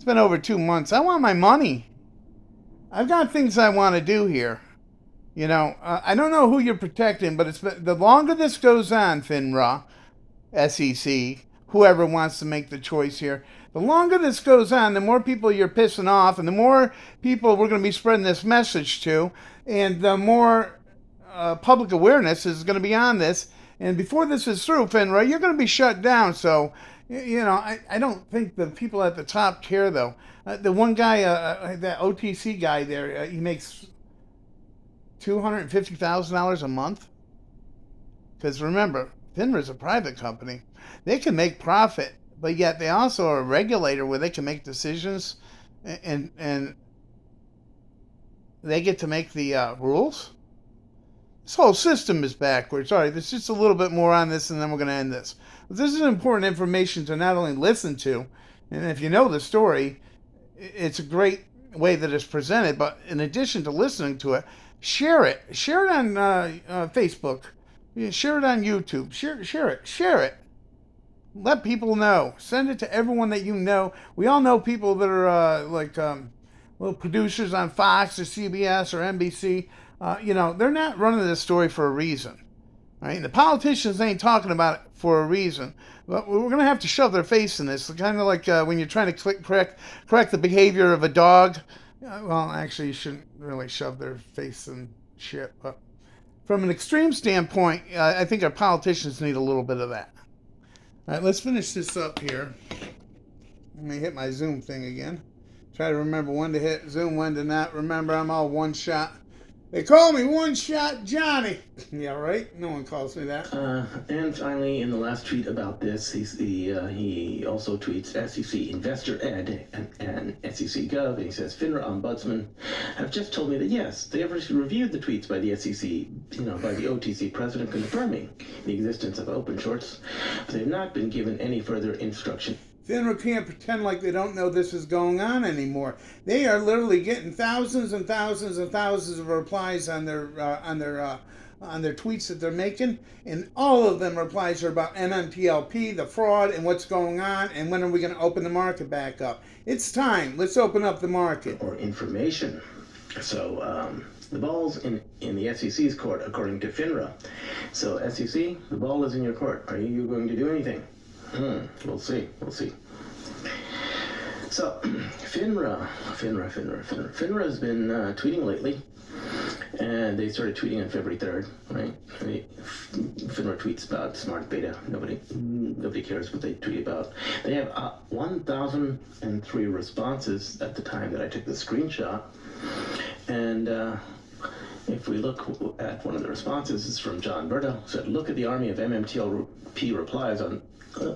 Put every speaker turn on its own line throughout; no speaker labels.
been over 2 months. I want my money. I've got things I want to do here. I don't know who you're protecting, but the longer this goes on, FINRA, SEC, whoever wants to make the choice here, the longer this goes on, the more people you're pissing off, and the more people we're going to be spreading this message to, and the more public awareness is going to be on this. And before this is through, FINRA, you're going to be shut down. So, I don't think the people at the top care, though. The one guy, that OTC guy there, he makes $250,000 a month. Because remember, FINRA is a private company. They can make profit, but yet they also are a regulator where they can make decisions, and they get to make the rules. This whole system is backwards. All right, there's just a little bit more on this, and then we're going to end this. But this is important information to not only listen to, and if you know the story, it's a great way that it's presented, but in addition to listening to it, share it. Share it on Facebook. Share it on YouTube. Share it. Let people know. Send it to everyone that you know. We all know people that are little producers on Fox or CBS or NBC. They're not running this story for a reason. Right? And the politicians ain't talking about it for a reason. But we're going to have to shove their face in this. Kind of like when you're trying to correct the behavior of a dog. Well, actually, you shouldn't really shove their face in shit. But from an extreme standpoint, I think our politicians need a little bit of that. All right, let's finish this up here. Let me hit my Zoom thing again. Try to remember when to hit Zoom, when to not. Remember, I'm all one shot. They call me One Shot Johnny. Yeah, right? No one calls me that.
And finally, in the last tweet about this, he also tweets SEC Investor Ed and SEC Gov, and he says, FINRA Ombudsman have just told me that yes, they have reviewed the tweets by the SEC, by the OTC president confirming the existence of open shorts, but they have not been given any further instruction.
FINRA can't pretend like they don't know this is going on anymore. They are literally getting thousands and thousands and thousands of replies on their tweets that they're making, and all of them replies are about MMTLP, the fraud, and what's going on, and when are we going to open the market back up? It's time. Let's open up the market.
Or information. So the ball's in the SEC's court, according to FINRA. So SEC, the ball is in your court. Are you going to do anything? We'll see. So, FINRA has been tweeting lately, and they started tweeting on February 3rd, right? FINRA tweets about smart beta. Nobody cares what they tweet about. They have 1,003 responses at the time that I took the screenshot, and if we look at one of the responses, it's from John Berta, who said, look at the army of MMTLP replies on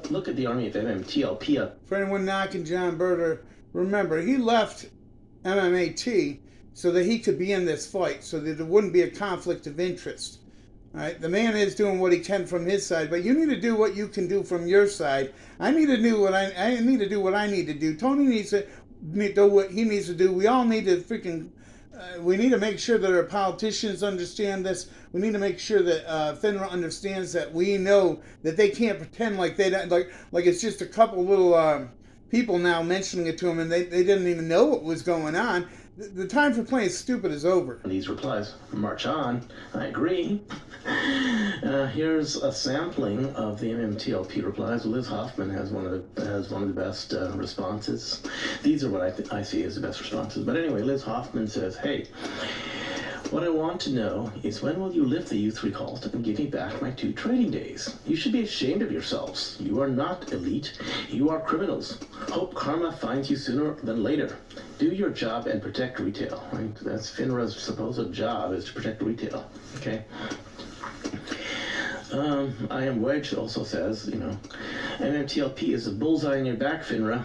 look at the army of MMTLP.
For anyone knocking John Berta, remember, he left MMAT so that he could be in this fight, so that there wouldn't be a conflict of interest. All right? The man is doing what he can from his side, but you need to do what you can do from your side. I need to do what I need to do what I need to do. Tony needs to do what he needs to do. We all need to freaking... we need to make sure that our politicians understand this. We need to make sure that FINRA understands that we know that they can't pretend like they don't, like it's just a couple little people now mentioning it to them, and they didn't even know what was going on. The time for playing stupid is over.
These replies march on. I agree. Here's a sampling of the MMTLP replies. Liz Hoffman has one of the best responses. These are what I see as the best responses. But anyway, Liz Hoffman says, "Hey, what I want to know is when will you lift the youth recalls and give me back my 2 trading days? You should be ashamed of yourselves. You are not elite. You are criminals. Hope karma finds you sooner than later. Do your job and protect retail." Right? That's FINRA's supposed job, is to protect retail. Okay. I Am Wedge also says, MMTLP is a bullseye in your back, FINRA.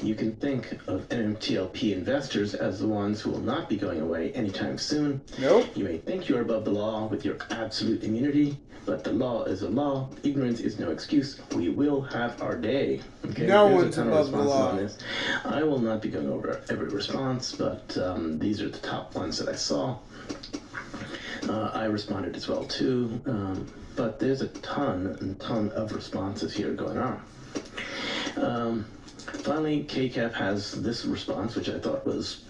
You can think of MMTLP investors as the ones who will not be going away anytime soon.
Nope.
You may think you're above the law with your absolute immunity, but the law is a law. Ignorance is no excuse. We will have our day. Okay?
No one's above the law.
On this. I will not be going over every response, but these are the top ones that I saw. I responded as well too, but there's a ton of responses here going on. Finally, KCAP has this response, which I thought was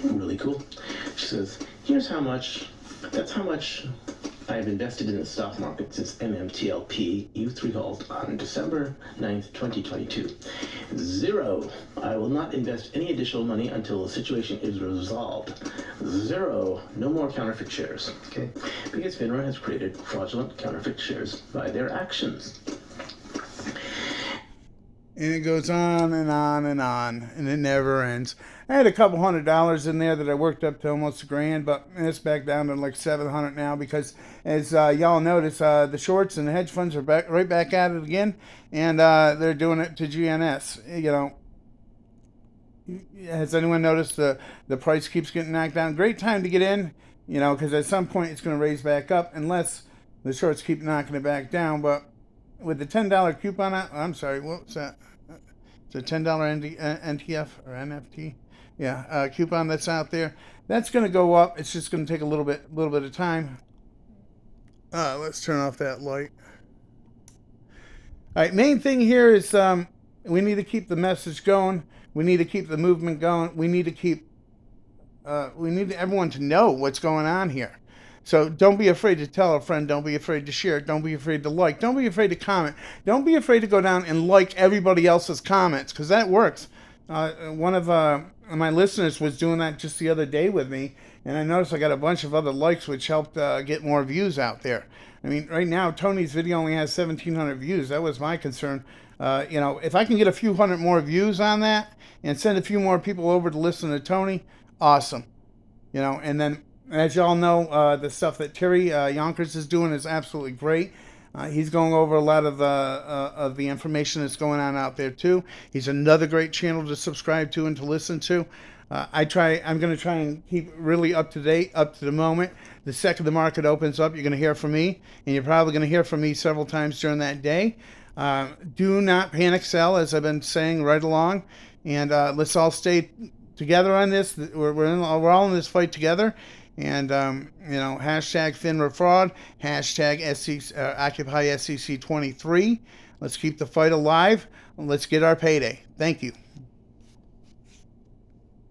really cool. She says, that's how much I have invested in the stock market since MMTLP U3 halt on December 9th, 2022. 0. I will not invest any additional money until the situation is resolved. 0. No more counterfeit shares. Okay? Because FINRA has created fraudulent counterfeit shares by their actions.
And it goes on and on and on, and it never ends. I had a couple $100 in there that I worked up to almost $1,000, but it's back down to like 700 now because, as y'all notice, the shorts and the hedge funds are right back at it again, and they're doing it to GNS. Has anyone noticed the price keeps getting knocked down? Great time to get in, because at some point it's going to raise back up unless the shorts keep knocking it back down. But with the $10 coupon out, I'm sorry, what was that? It's a $10 NTF or NFT. Yeah, coupon that's out there. That's going to go up. It's just going to take a little bit of time. Let's turn off that light. All right, main thing here is we need to keep the message going. We need to keep the movement going. We need everyone to know what's going on here. So don't be afraid to tell a friend. Don't be afraid to share. Don't be afraid to like. Don't be afraid to comment. Don't be afraid to go down and like everybody else's comments, because that works. One of my listeners was doing that just the other day with me, and I noticed I got a bunch of other likes, which helped get more views out there. I mean, right now, Tony's video only has 1,700 views. That was my concern. If I can get a few hundred more views on that and send a few more people over to listen to Tony, awesome. And then, as y'all know, the stuff that Terry Yonkers is doing is absolutely great. He's going over a lot of the information that's going on out there too. He's another great channel to subscribe to and to listen to. I'm going to try and keep really up to date, up to the moment. The second the market opens up, you're going to hear from me, and you're probably going to hear from me several times during that day. Do not panic sell, as I've been saying right along, and let's all stay together on this. We're all in this fight together. And, hashtag FINRA fraud, hashtag Occupy SEC 23. Let's keep the fight alive. Let's get our payday. Thank you.